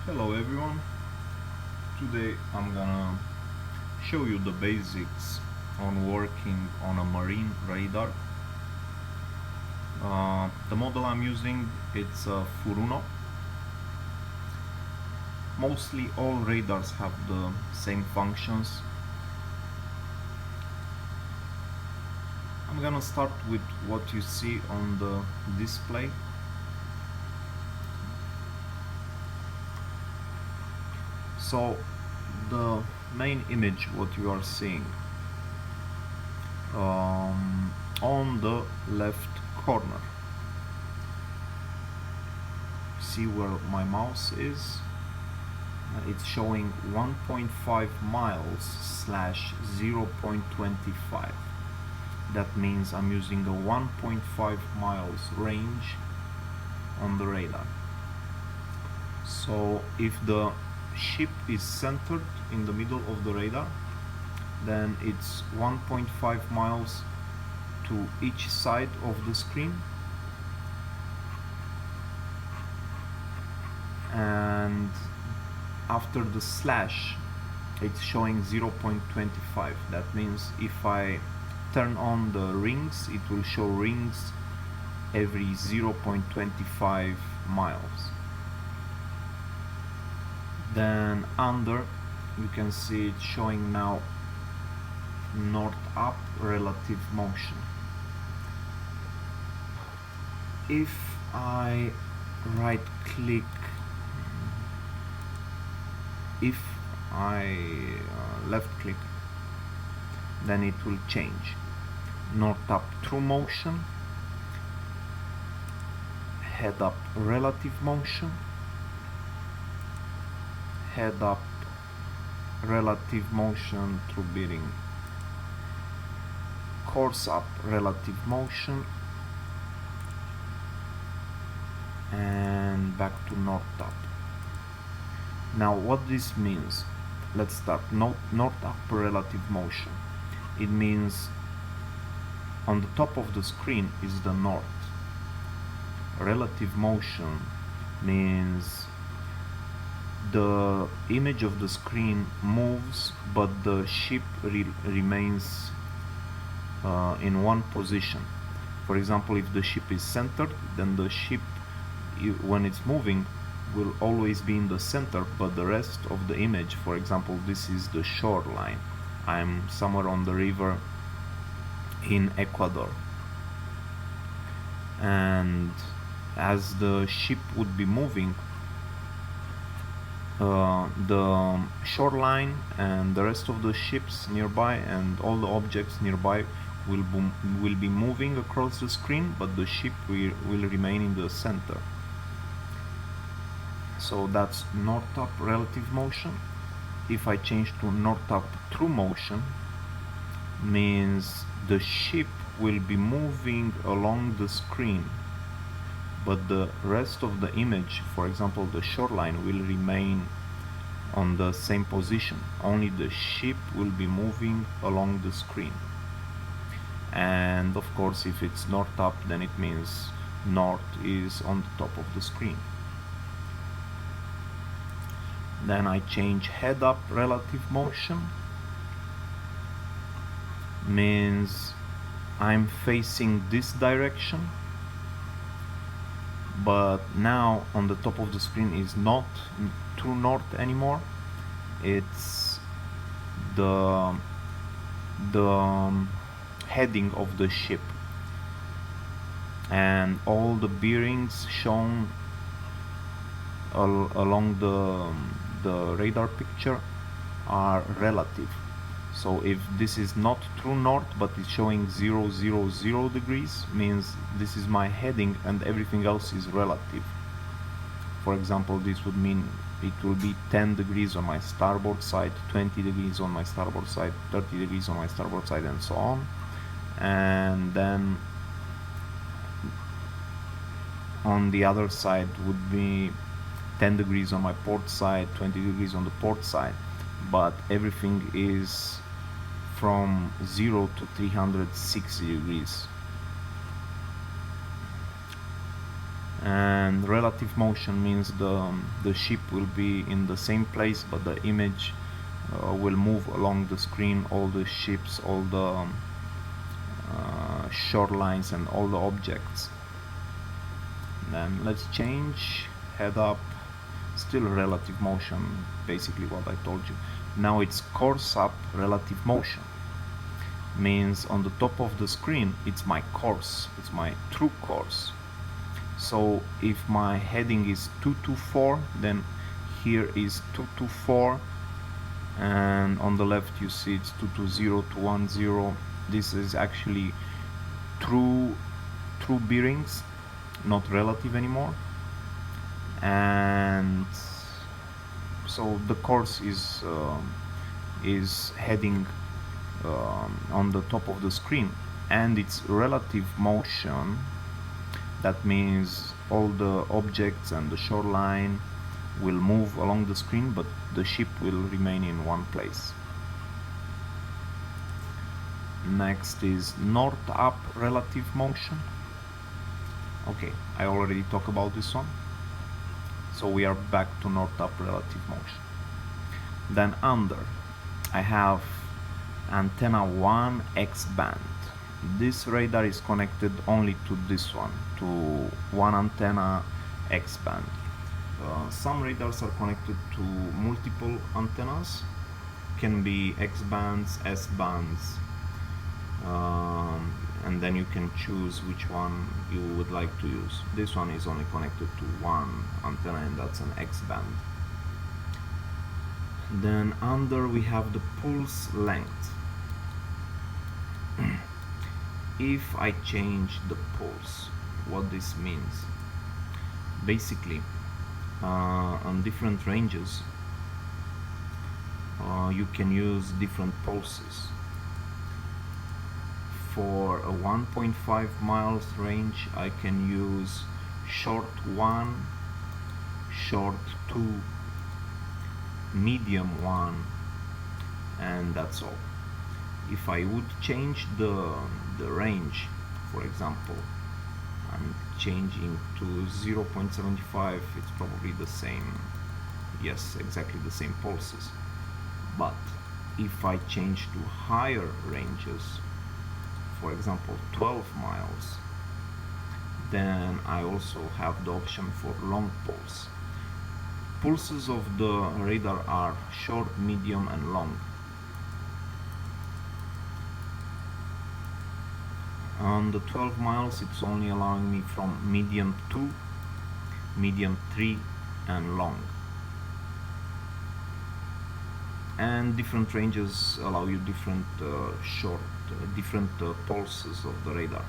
Hello everyone, today I'm gonna show you the basics on working on a marine radar. The model I'm using, it's a Furuno. Mostly all radars have the same functions. I'm gonna start with what you see on the display. So the main image what you are seeing on the left corner, see where my mouse is. It's showing 1.5 miles slash 0.25. That means I'm using a 1.5 miles range on the radar. So if the ship is centered in the middle of the radar, then it's 1.5 miles to each side of the screen, and after the slash it's showing 0.25. That means if I turn on the rings, it will show rings every 0.25 miles. Then under, you can see it showing now north up relative motion. If I right click, if I left click, then it will change. North up true motion, head up relative motion, head up relative motion through bearing, course up relative motion, and back to north up. Now what this means, let's start. North up relative motion, it means on the top of the screen is the north. Relative motion means the image of the screen moves, but the ship remains in one position. For example, if the ship is centered, then the ship, when it's moving, will always be in the center, but the rest of the image, for example, this is the shoreline. I'm somewhere on the river in Ecuador, and as the ship would be moving, the shoreline and the rest of the ships nearby and all the objects nearby will be moving across the screen, but the ship will remain in the center. So that's north up relative motion. If I change to north up true motion, means the ship will be moving along the screen, but the rest of the image, for example the shoreline, will remain on the same position. Only the ship will be moving along the screen. And of course, if it's north up, then it means north is on the top of the screen. Then I change head up relative motion, means I'm facing this direction, but now on the top of the screen is not true north anymore. It's the heading of the ship, and all the bearings shown along the radar picture are relative. So if this is not true north but it's showing 000 degrees, means this is my heading and everything else is relative. For example, this would mean it will be 10 degrees on my starboard side, 20 degrees on my starboard side, 30 degrees on my starboard side, and so on. And then on the other side would be 10 degrees on my port side, 20 degrees on the port side, but everything is from 0 to 360 degrees. And relative motion means the ship will be in the same place, but the image will move along the screen, all the ships, all the shorelines and all the objects. Then let's change head up, still relative motion, basically what I told you. Now it's course up relative motion, means on the top of the screen it's my course, it's my true course. So if my heading is 224, then here is 224, and on the left you see it's 220, 210. This is actually true bearings, not relative anymore. And so the course is heading on the top of the screen, and it's relative motion. That means all the objects and the shoreline will move along the screen, but the ship will remain in one place. Next is north up relative motion. Okay, I already talked about this one. So we are back to north up relative motion. Then under, I have antenna 1 X band. This radar is connected only to this one, to one antenna X band. Some radars are connected to multiple antennas, can be X bands, S bands, and then you can choose which one you would like to use. This one is only connected to one antenna, and that's an X band. Then under we have the pulse length. If I change the pulse, what this means, basically on different ranges you can use different pulses. For a 1.5 miles range I can use short 1, short 2, medium 1, and that's all. If I would change the range, for example, I'm changing to 0.75, it's probably the same, yes, exactly the same pulses. But if I change to higher ranges, for example 12 miles, then I also have the option for long pulse. Pulses of the radar are short, medium and long. On the 12 miles it's only allowing me from medium 2, medium 3 and long. And different ranges allow you different different pulses of the radar.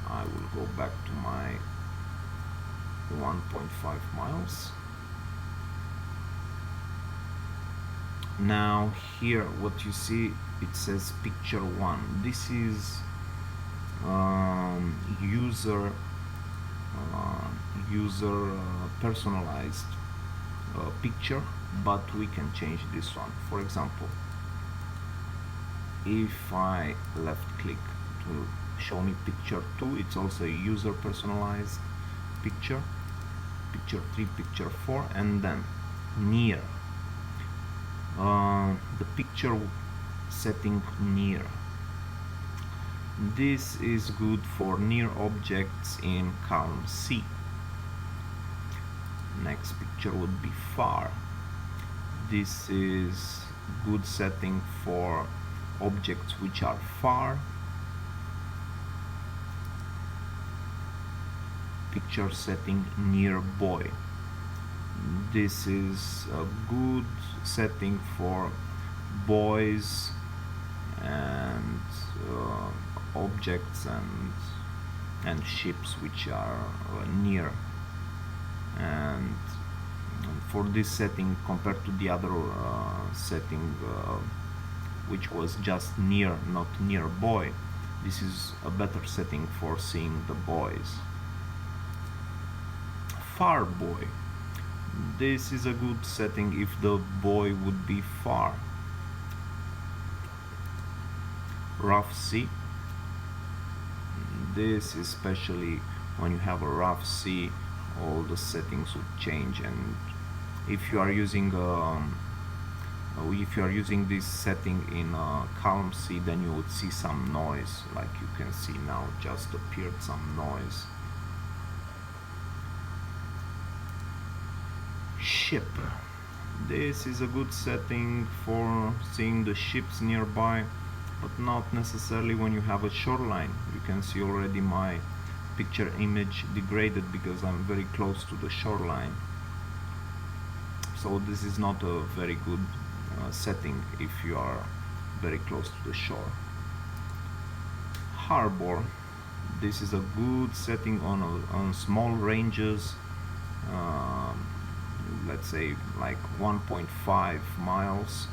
I will go back to my 1.5 miles. Now here what you see, it says picture 1. This is user personalized picture, but we can change this one. For example, if I left click to show me picture 2, it's also a user personalized picture, picture 3, picture 4, and then near, the picture setting near. This is good for near objects in calm sea. Next picture would be far. This is good setting for objects which are far. Picture setting near buoy. This is a good setting for buoys and objects and ships which are near. And for this setting, compared to the other setting which was just near, not near buoy, this is a better setting for seeing the buoys. Far buoy. This is a good setting if the buoy would be far. Rough sea. This is especially when you have a rough sea, all the settings would change. And if you are using this setting in a calm sea, then you would see some noise, like you can see now, just appeared some noise. Ship. This is a good setting for seeing the ships nearby, but not necessarily when you have a shoreline. You can see already my picture image degraded because I'm very close to the shoreline. So this is not a very good setting if you are very close to the shore. Harbor. This is a good setting on small ranges, let's say like 1.5 miles,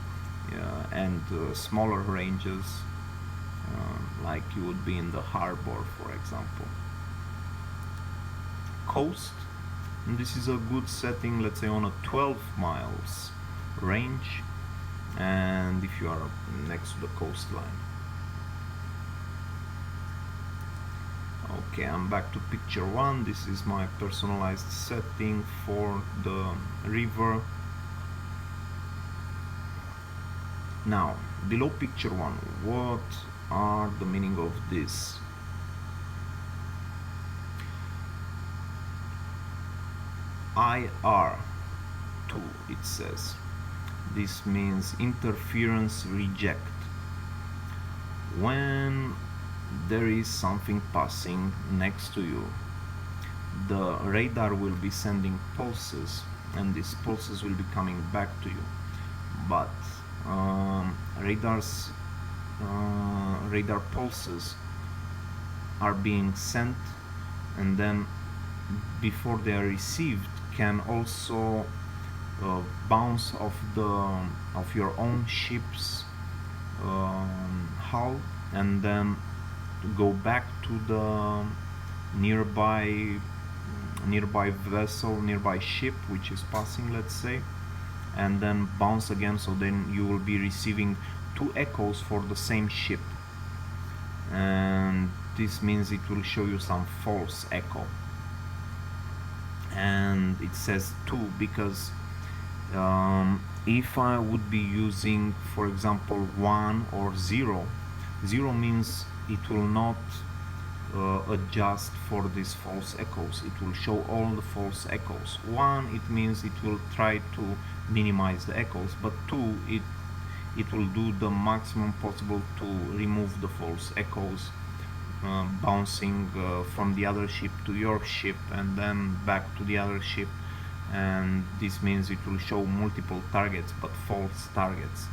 and smaller ranges, like you would be in the harbor, for example. Coast. And this is a good setting, let's say on a 12 miles range, and if you are next to the coastline. Okay, I'm back to picture 1. This is my personalized setting for the river. Now, below picture 1, what are the meaning of this? IR2, it says. This means interference reject. When there is something passing next to you, the radar will be sending pulses, and these pulses will be coming back to you. But radar pulses are being sent, and then before they are received can also bounce off your own ship's hull, and then go back to the nearby vessel, nearby ship which is passing, let's say, and then bounce again. So then you will be receiving 2 echoes for the same ship, and this means it will show you some false echo. And it says 2 because if I would be using, for example, 1 or 0, 0 means it will not adjust for these false echoes. It will show all the false echoes. 1, it means it will try to minimize the echoes, but 2, it will do the maximum possible to remove the false echoes, bouncing from the other ship to your ship and then back to the other ship. And this means it will show multiple targets but false targets.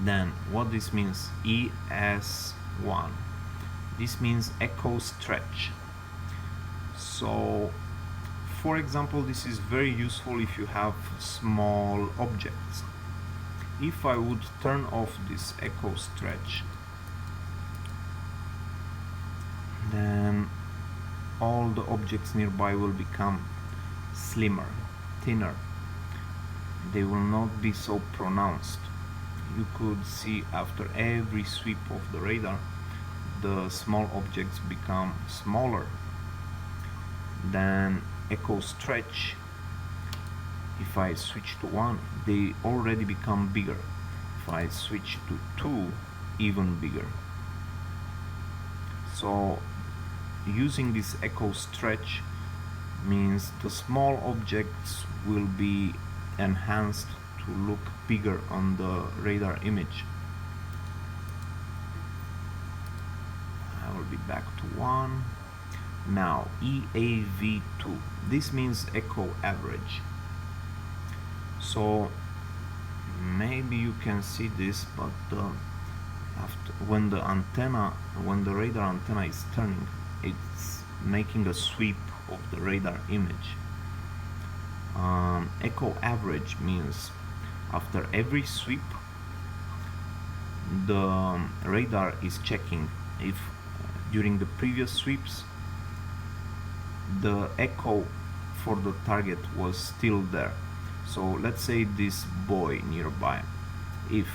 Then what this means, ES1, this means echo stretch. So for example, this is very useful if you have small objects. If I would turn off this echo stretch, then all the objects nearby will become slimmer, thinner. They will not be so pronounced. You could see after every sweep of the radar, the small objects become smaller. Then echo stretch, if I switch to 1, they already become bigger. If I switch to 2, even bigger. So using this echo stretch means the small objects will be enhanced to look bigger on the radar image. I will be back to 1. Now EAV2, this means echo average. So maybe you can see this, but when the radar antenna is turning, it's making a sweep of the radar image. Echo average means after every sweep, the radar is checking if during the previous sweeps the echo for the target was still there. So let's say this buoy nearby, if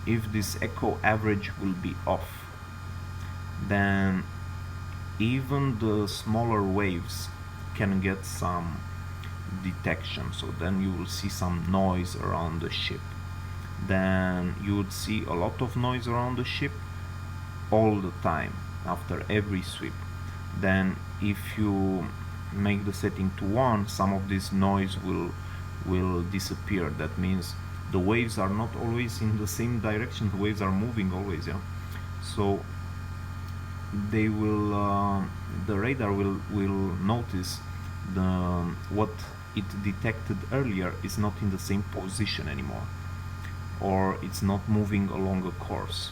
if this echo average will be off, then even the smaller waves can get some detection. So then you will see some noise around the ship. Then you would see a lot of noise around the ship all the time after every sweep. Then if you make the setting to 1, some of this noise will disappear. That means the waves are not always in the same direction, the waves are moving always, yeah. So they will the radar will notice what it detected earlier is not in the same position anymore, or it's not moving along a course.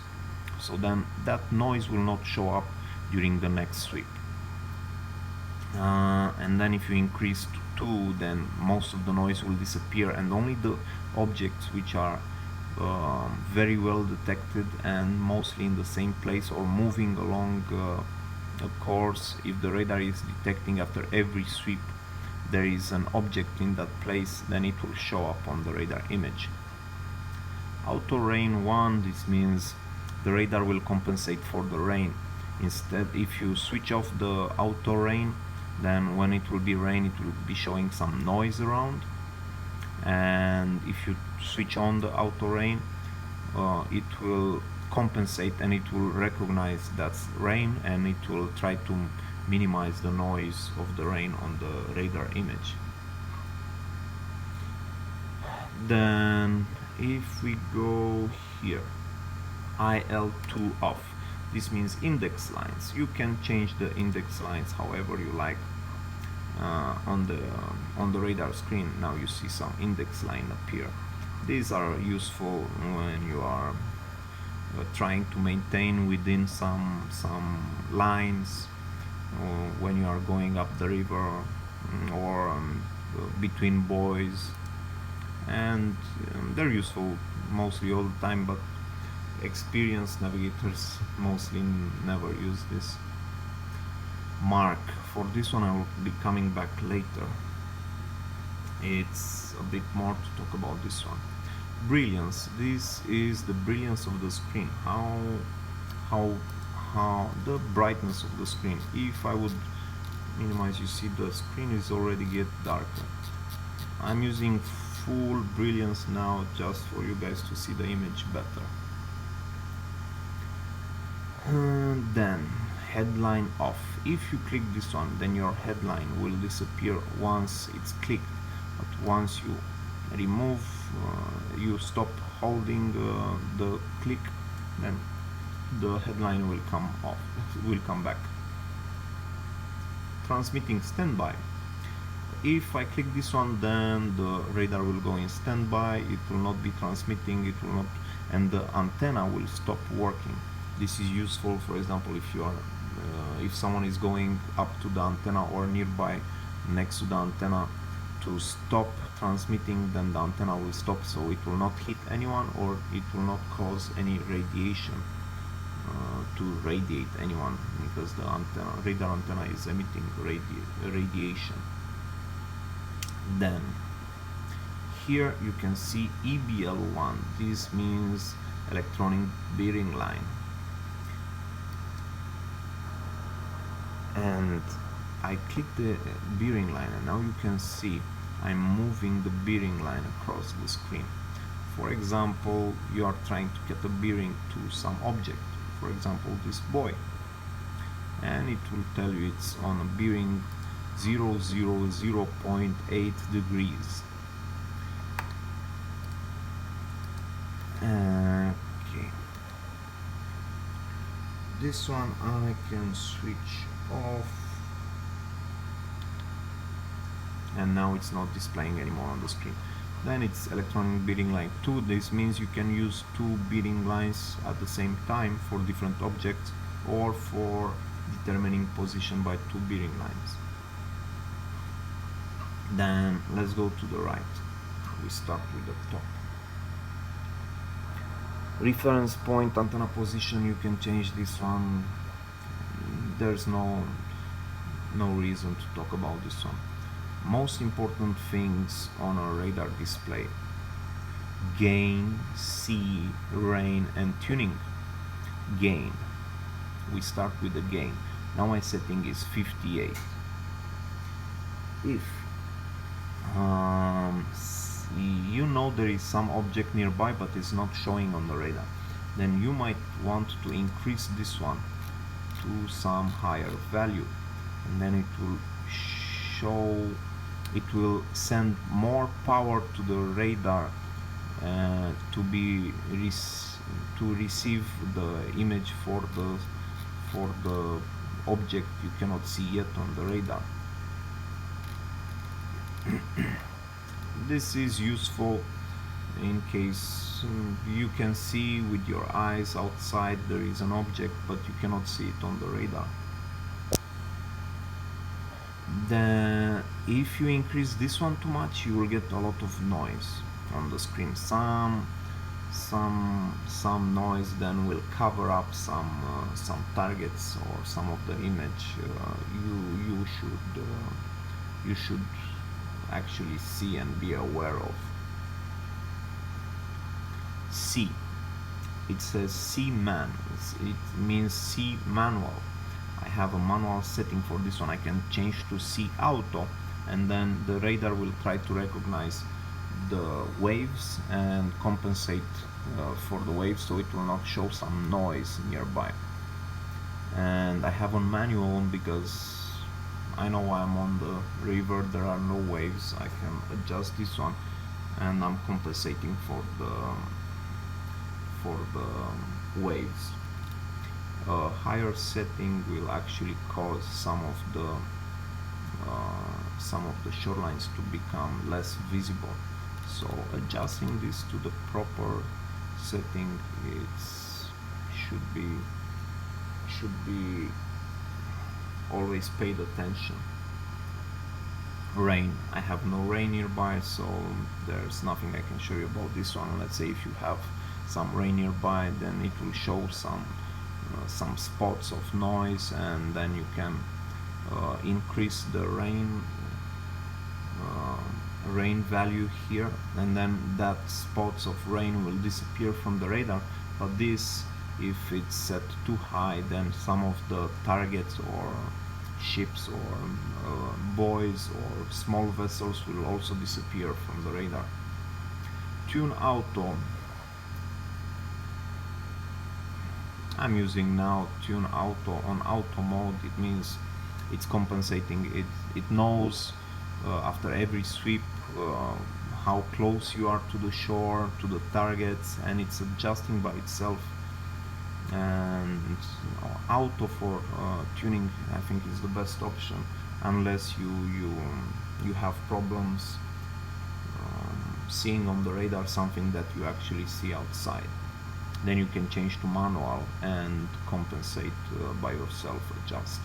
So then that noise will not show up during the next sweep. And then if you increase to 2, then most of the noise will disappear, and only the objects which are very well detected and mostly in the same place or moving along a course, if the radar is detecting after every sweep there is an object in that place, then it will show up on the radar image. Auto rain 1, this means the radar will compensate for the rain. Instead, if you switch off the auto rain, then when it will be rain, it will be showing some noise around. And if you switch on the auto rain, it will compensate and it will recognize that's rain, and it will try to minimize the noise of the rain on the radar image. Then if we go here, IL2 off, this means index lines. You can change the index lines however you like. On the radar screen now you see some index line appear. These are useful when you are trying to maintain within some lines, when you are going up the river, or between buoys, and they're useful mostly all the time, but experienced navigators mostly never use this. Mark, for this one I will be coming back later. It's a bit more to talk about this one. Brilliance, this is the brilliance of the screen, how the brightness of the screen. If I would minimize, you see the screen is already get darker. I'm using full brilliance now just for you guys to see the image better. And then headline off. If you click this one, then your headline will disappear once it's clicked, but once you remove, you stop holding the click, then the headline will come off, will come back. Transmitting standby. If I click this one, then the radar will go in standby, it will not be transmitting, it will not, and the antenna will stop working. This is useful, for example, if you are if someone is going up to the antenna or nearby next to the antenna to stop transmitting, then the antenna will stop, so it will not hit anyone or it will not cause any radiation to radiate anyone, because the radar antenna is emitting radiation. Then here you can see EBL1, this means electronic bearing line, and I click the bearing line, and now you can see I'm moving the bearing line across the screen. For example, you are trying to get a bearing to some object, for example this buoy, and it will tell you it's on a bearing 000.8 degrees. Okay, this one I can switch off, and now it's not displaying anymore on the screen. Then it's electronic bearing line 2. This means you can use 2 bearing lines at the same time for different objects, or for determining position by 2 bearing lines. Then let's go to the right. We start with the top. Reference point, antenna position, you can change this one. There's no reason to talk about this one. Most important things on a radar display. gain, sea, rain, and tuning. Gain. We start with the gain. Now my setting is 58. If you know there is some object nearby but it's not showing on the radar, then you might want to increase this one to some higher value, and then it will send more power to the radar to receive the image for the object you cannot see yet on the radar. This is useful in case you can see with your eyes outside there is an object but you cannot see it on the radar. Then if you increase this one too much, you will get a lot of noise on the screen. Some noise then will cover up some targets or some of the image you should actually see and be aware of. C. It says C man. It means C manual. I have a manual setting for this one. I can change to C auto, and then the radar will try to recognize the waves and compensate for the waves, so it will not show some noise nearby. And I have on manual because I know I'm on the river, there are no waves. I can adjust this one, and I'm compensating for the waves. A higher setting will actually cause some of the shorelines to become less visible. So adjusting this to the proper setting, should be always paid attention. Rain. I have no rain nearby, so there's nothing I can show you about this one. Let's say if you have some rain nearby, then it will show some spots of noise, and then you can increase the rain value here, and then that spots of rain will disappear from the radar. But this, if it's set too high, then some of the targets or ships or buoys or small vessels will also disappear from the radar. Tune auto. I'm using now tune auto on auto mode. It means it's compensating. It knows after every sweep how close you are to the shore, to the targets, and it's adjusting by itself. And auto for tuning, I think, is the best option, unless you have problems seeing on the radar something that you actually see outside. Then you can change to manual and compensate by yourself, adjust.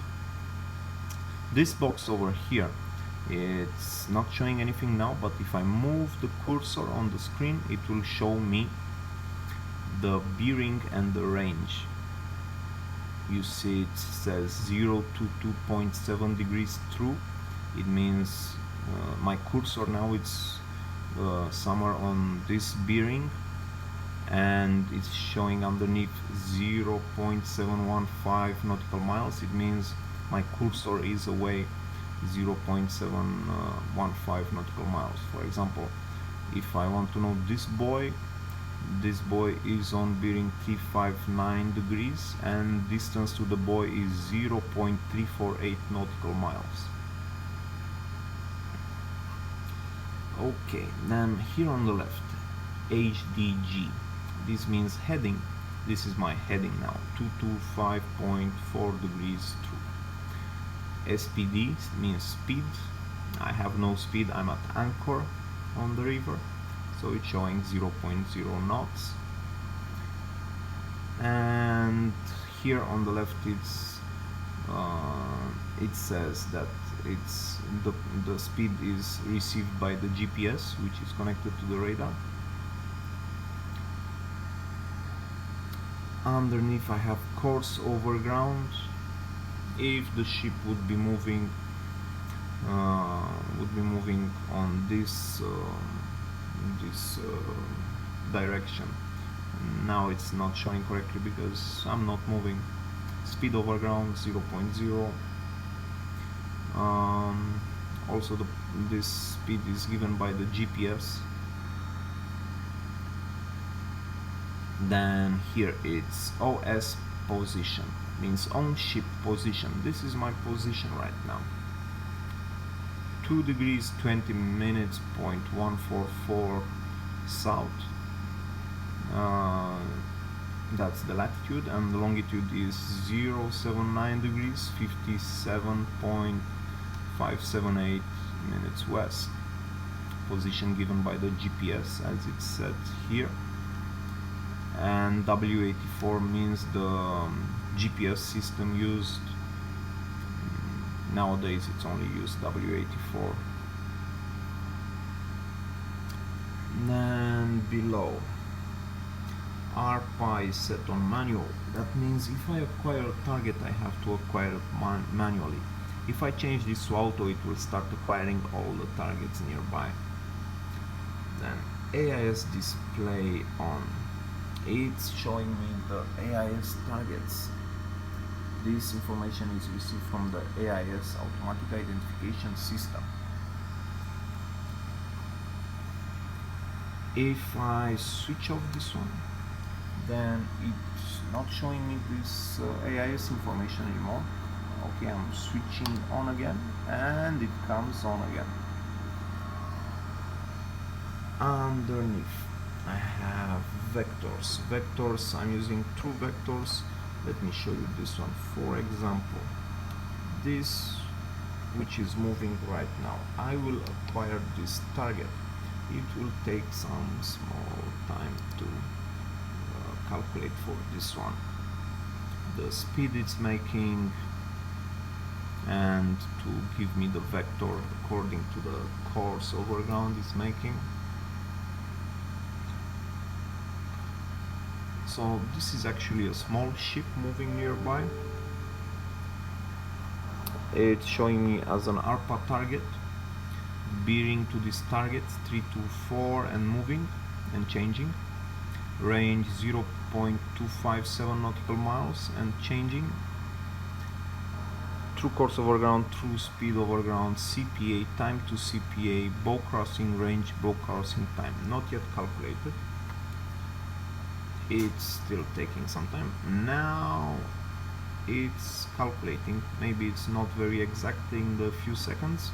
This box over here, it's not showing anything now, but if I move the cursor on the screen, it will show me the bearing and the range. You see it says 0 to 2.7 degrees true. It means my cursor now it's somewhere on this bearing, and it's showing underneath 0.715 nautical miles. It means my cursor is away 0.715 nautical miles. For example, if I want to know this buoy is on bearing 359 degrees, and distance to the buoy is 0.348 nautical miles. Okay, then here on the left, HDG. This means heading. This is my heading now, 225.4 degrees true. SPD means speed. I have no speed, I'm at anchor on the river, so it's showing 0.0 knots. And here on the left it says that it's the speed is received by the GPS, which is connected to the radar. Underneath I have course over ground. If the ship would be moving on this direction. Now it's not showing correctly because I'm not moving. Speed over ground 0.0. Also this speed is given by the GPS. Then here it's OS position, means on ship position. This is my position right now. 2 degrees 20 minutes .144 south. That's the latitude, and the longitude is 079 degrees 57.578 minutes west. Position given by the GPS as it's set here. And W84 means the GPS system used. Nowadays it's only used W84. Then below, ARPA is set on manual. That means if I acquire a target, I have to acquire it manually. If I change this to auto, it will start acquiring all the targets nearby. Then AIS display on. It's showing me the AIS targets. This information is received from the AIS automatic identification system. If I switch off this one, then it's not showing me this AIS information anymore. Okay, I'm switching on again and it comes on again. Underneath I have vectors. Vectors, I'm using two vectors. Let me show you this one. For example, this which is moving right now, I will acquire this target. It will take some small time to calculate for this one the speed it's making and to give me the vector according to the course over ground it's making. So this is actually a small ship moving nearby. It's showing me as an ARPA target, bearing to this target 324 and moving and changing, range 0.257 nautical miles and changing, true course over ground, true speed over ground, CPA, time to CPA, bow crossing range, bow crossing time, not yet calculated. It's still taking some time. Now it's calculating. Maybe it's not very exact in the few seconds.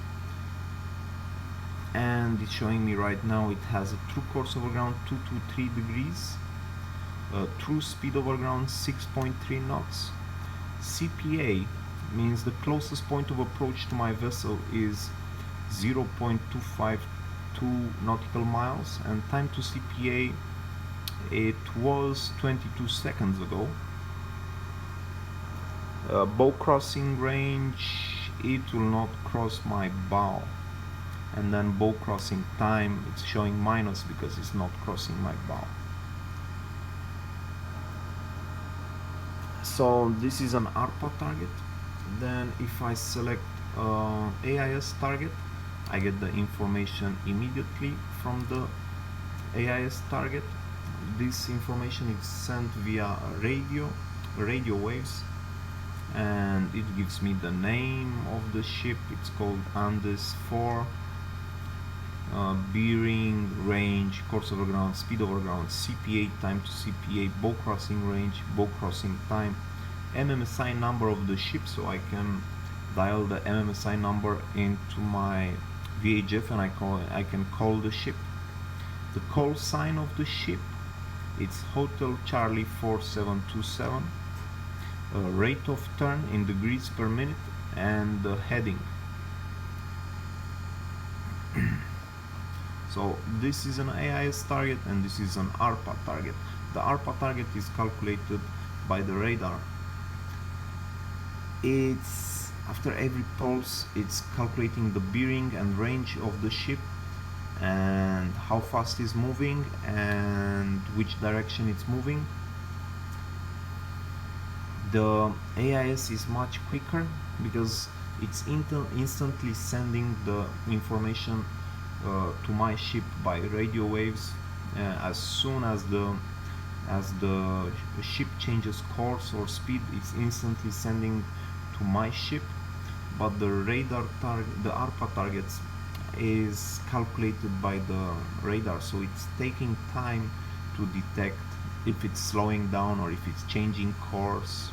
And it's showing me right now it has a true course over ground 223 degrees, true speed over ground 6.3 knots. CPA means the closest point of approach to my vessel is 0.252 nautical miles, and time to CPA, it was 22 seconds ago. Bow crossing range, it will not cross my bow. And then bow crossing time, it's showing minus because it's not crossing my bow. So this is an ARPA target. Then if I select AIS target, I get the information immediately from the AIS target. This information is sent via radio waves, and it gives me the name of the ship. It's called Andes 4, bearing, range, course over ground, speed over ground, CPA, time to CPA, bow crossing range, bow crossing time, MMSI number of the ship, so I can dial the MMSI number into my VHF and I can call the ship. The call sign of the ship, it's Hotel Charlie 4727, rate of turn in degrees per minute, and the heading. So this is an AIS target and this is an ARPA target. The ARPA target is calculated by the radar. It's after every pulse, it's calculating the bearing and range of the ship and how fast it's moving and which direction it's moving. The AIS is much quicker because it's instantly sending the information to my ship by radio waves as soon as the ship changes course or speed, it's instantly sending to my ship. But the radar target, the ARPA targets, is calculated by the radar, so it's taking time to detect if it's slowing down or if it's changing course.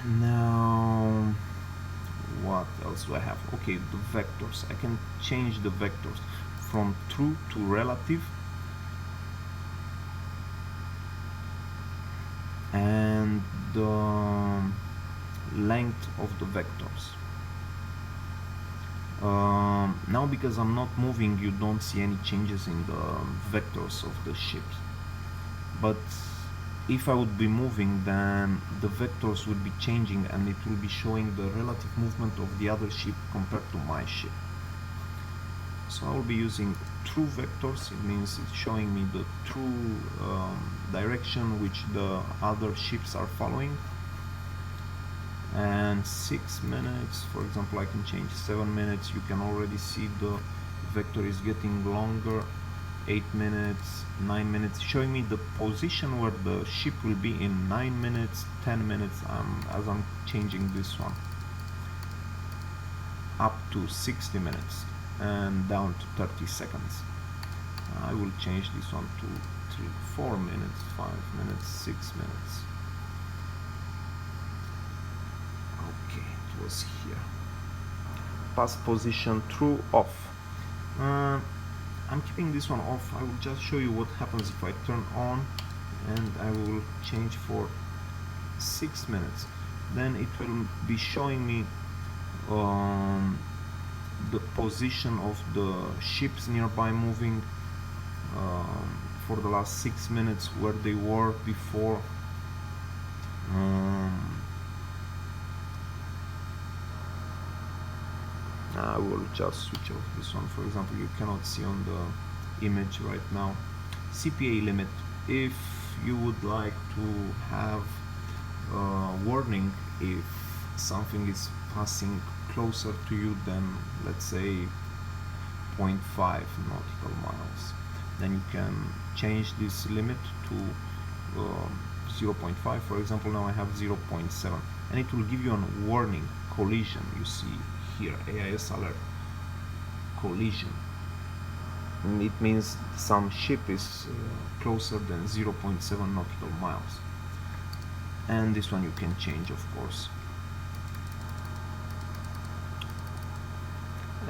Now, what else do I have? Okay, the vectors. I can change the vectors from true to relative, and the length of the vectors. Now, because I'm not moving, you don't see any changes in the vectors of the ships, but if I would be moving, then the vectors would be changing and it will be showing the relative movement of the other ship compared to my ship. So I will be using true vectors. It means it's showing me the true direction which the other ships are following. And 6 minutes, for example, I can change 7 minutes. You can already see the vector is getting longer. 8 minutes, 9 minutes, showing me the position where the ship will be in 9 minutes, 10 minutes, as I'm changing this one, up to 60 minutes and down to 30 seconds. I will change this one to 3, 4 minutes, 5 minutes, 6 minutes. Okay, it was here. Past position, true, off. I'm keeping this one off. I will just show you what happens if I turn on, and I will change for 6 minutes. Then it will be showing me the position of the ships nearby moving for the last 6 minutes, where they were before. I will just switch off this one. For example, you cannot see on the image right now. CPA limit. If you would like to have a warning if something is passing closer to you than, let's say, 0.5 nautical miles, then you can change this limit to 0.5. For example, now I have 0.7, and it will give you a warning, collision. You see here, AIS alert, collision. And it means some ship is closer than 0.7 nautical miles. And this one you can change, of course.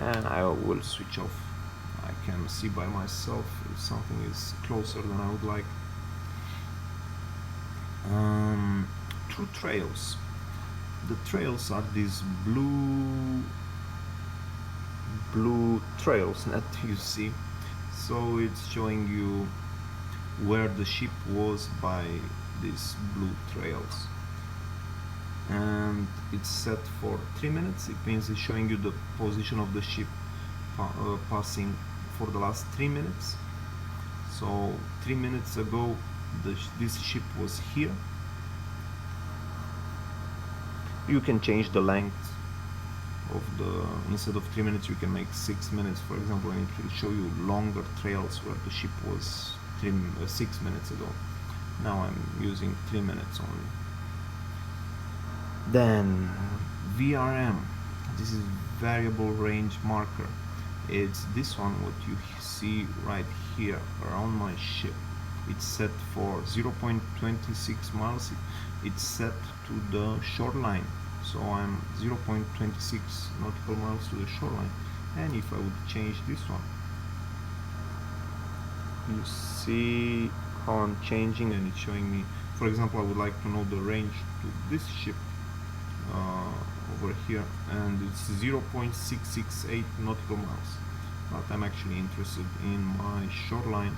And I will switch off. I can see by myself if something is closer than I would like. True trails. The trails are these blue trails that you see. So it's showing you where the ship was by these blue trails, and it's set for 3 minutes. It means it's showing you the position of the ship passing for the last 3 minutes. So 3 minutes ago this ship was here. You can change the length of the, instead of 3 minutes you can make 6 minutes, for example, and it will show you longer trails where the ship was 6 minutes ago. Now I'm using 3 minutes only. Then VRM, this is variable range marker. It's this one what you see right here around my ship. It's set for 0.26 miles. It's set to the shoreline, so I'm 0.26 nautical miles to the shoreline. And if I would change this one, you see how I'm changing, and it's showing me, for example, I would like to know the range to this ship over here, and it's 0.668 nautical miles, but I'm actually interested in my shoreline,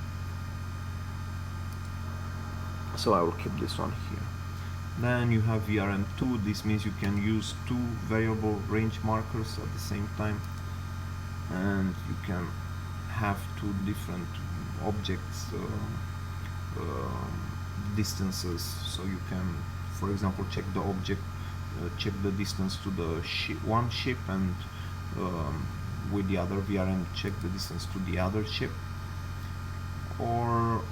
so I will keep this one here. Then you have VRM2. This means you can use 2 variable range markers at the same time, and you can have 2 different objects distances, so you can, for example, check the distance to the one ship, and with the other VRM, check the distance to the other ship, or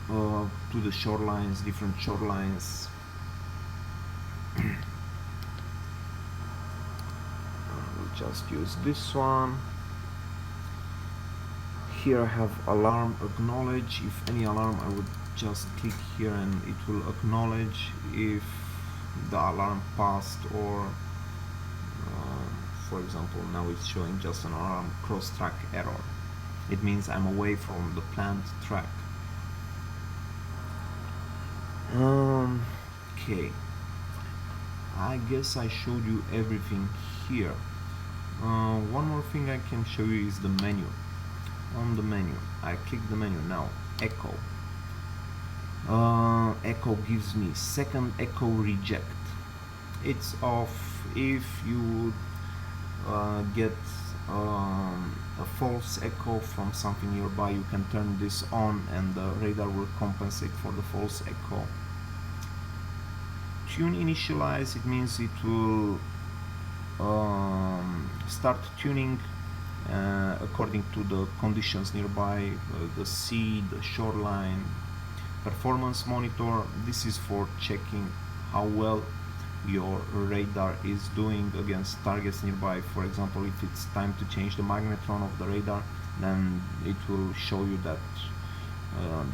to the shorelines, different shorelines. We'll just use this one. Here I have alarm acknowledge. If any alarm, I would just click here and it will acknowledge if the alarm passed, or for example now it's showing just an alarm cross track error. It means I'm away from the planned track. Okay, I guess I showed you everything here. One more thing I can show you is the menu. On the menu, I click the menu now, echo. Echo gives me second echo reject. It's off. If you get a false echo from something nearby, you can turn this on and the radar will compensate for the false echo. Tune initialize, it means it will start tuning according to the conditions nearby, the sea, the shoreline. Performance monitor, this is for checking how well your radar is doing against targets nearby. For example, if it's time to change the magnetron of the radar, then it will show you that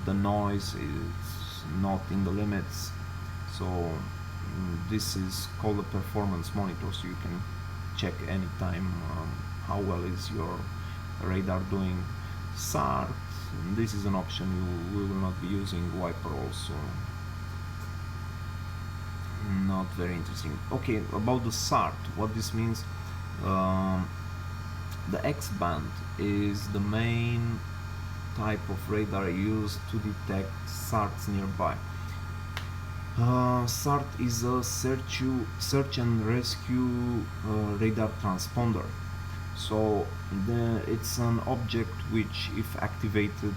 the noise is not in the limits. So this is called a performance monitor, so you can check anytime how well is your radar doing. Sartre, this is an option we will not be using. Wiper also not very interesting. Okay, about the Sartre, what this means, the X band is the main type of radar used to detect Sartres nearby. Sartre is a search and rescue radar transponder. So it's an object which, if activated,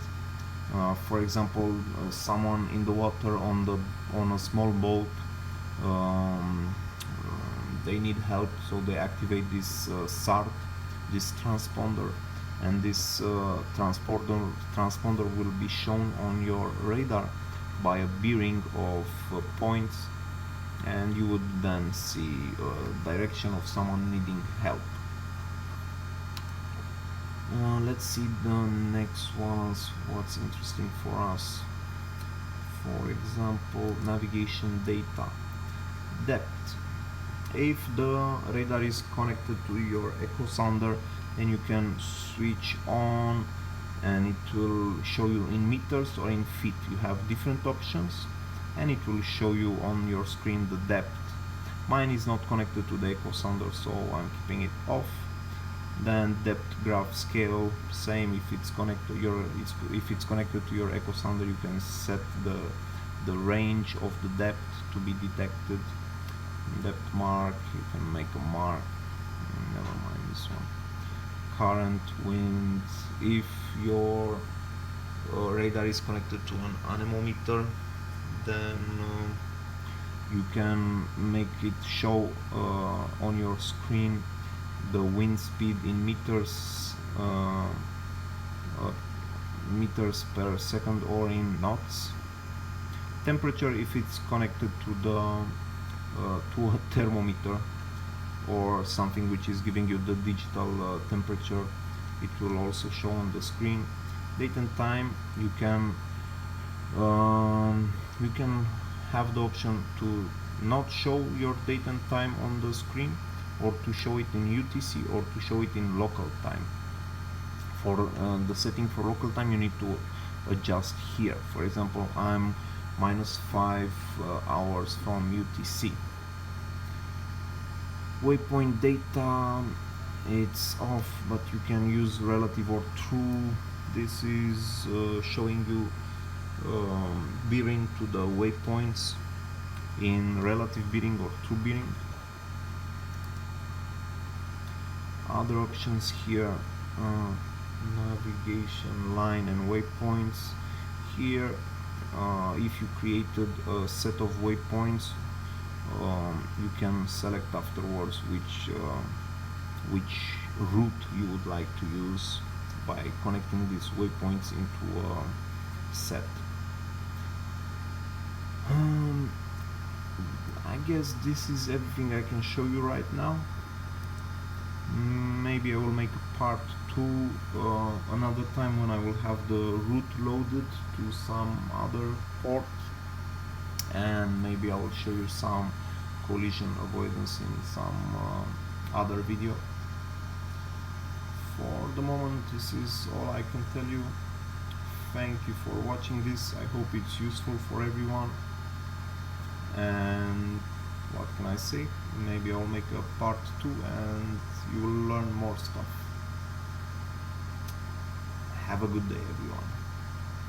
for example, someone in the water on a small boat, they need help, so they activate this Sartre, this transponder, and this transponder will be shown on your radar by a bearing of points, and you would then see direction of someone needing help. Let's see the next ones, what's interesting for us. For example, navigation data. Depth. If the radar is connected to your echo sounder, then you can switch on and it will show you in meters or in feet. You have different options and it will show you on your screen the depth. Mine is not connected to the echo sounder, so I'm keeping it off. Then depth graph scale, same. If it's connected to your echo sounder, you can set the range of the depth to be detected. Depth mark, you can make a mark. Never mind this one. Current, wind. If your radar is connected to an anemometer, then you can make it show on your screen the wind speed in meters meters per second or in knots. Temperature, if it's connected to a thermometer or something which is giving you the digital temperature, it will also show on the screen. Date and time, you can have the option to not show your date and time on the screen, or to show it in UTC, or to show it in local time. For the setting for local time, you need to adjust here. For example, I'm -5 hours from UTC. Waypoint data, it's off, but you can use relative or true. This is showing you bearing to the waypoints in relative bearing or true bearing. Other options here, navigation line and waypoints. Here, if you created a set of waypoints, you can select afterwards which route you would like to use by connecting these waypoints into a set. I guess this is everything I can show you right now. Maybe I will make a part 2 another time when I will have the route loaded to some other port, and maybe I will show you some collision avoidance in some other video. For the moment, this is all I can tell you. Thank you for watching this. I hope it's useful for everyone, and what can I say, maybe I'll make a part 2 and you will learn more stuff. Have a good day, everyone.